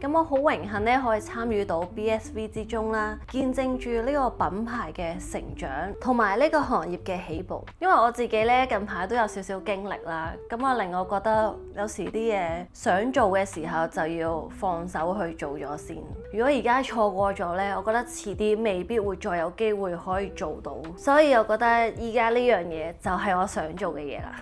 咁我好榮幸咧，可以參與到 BSV 之中啦，見證住呢個品牌嘅成長，同埋呢個行業嘅起步。因為我自己咧近排都有少少經歷啦，咁啊令我覺得有時啲嘢想做嘅時候就要放手去做咗先。如果而家錯過咗咧，我覺得遲啲未必會再有機會可以做到。所以我覺得依家呢樣嘢就係我想做嘅嘢啦。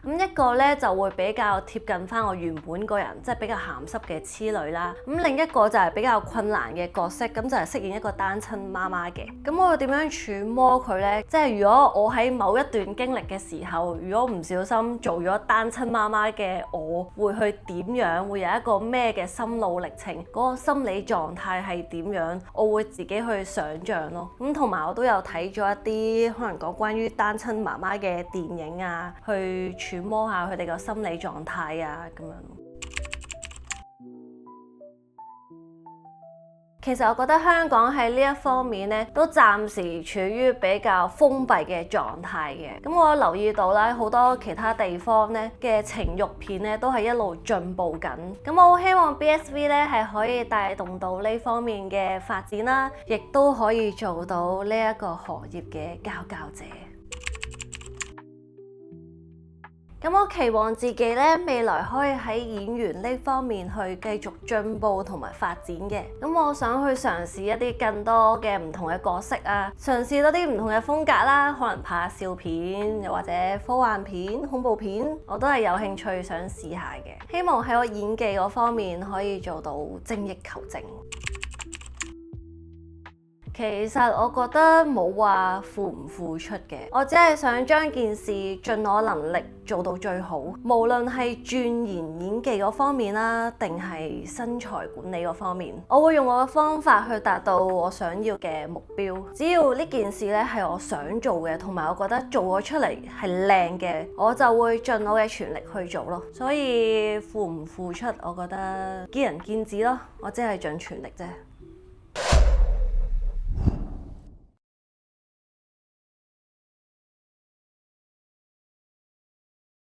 咁一個咧就會比較貼近翻我原本個人，即係比較鹹濕嘅痴女啦。咁另一個就係比較困難嘅角色，咁就係飾演一個單親媽媽嘅。咁我會點樣揣摩佢呢？即係如果我喺某一段經歷嘅時候，如果唔小心做咗單親媽媽嘅，我會去點樣？會有一個咩嘅心路歷程？嗰個心理狀態係點樣？我會自己去想像咯。咁同埋我都有睇咗一啲可能講關於單親媽媽嘅電影啊，去揣摩下佢哋個心理狀態啊，咁樣。其實我覺得香港喺呢一方面咧，都暫時處於比較封閉嘅狀態嘅。咁我留意到啦，好多其他地方咧嘅情慾片咧，都係一路進步緊。咁我好希望 BSV 咧係可以帶動到呢方面嘅發展啦，亦都可以做到呢一個行業嘅佼佼者。咁我期望自己咧未來可以喺演員呢方面去繼續進步同埋發展嘅。咁我想去嘗試一啲更多嘅唔同嘅角色啊，嘗試多啲唔同嘅風格啦，可能拍笑片，又或者科幻片、恐怖片，我都係有興趣想試下嘅。希望喺我演技嗰方面可以做到精益求精。其實我覺得冇話付唔付出嘅，我只係想將件事盡我能力做到最好，無論係鑽研演技嗰方面啦，定係身材管理嗰方面，我會用我嘅方法去達到我想要嘅目標。只要呢件事咧係我想做嘅，同埋我覺得做咗出嚟係靚嘅，我就會盡我嘅全力去做咯。所以付唔付出，我覺得見仁見智咯，我只係盡全力啫。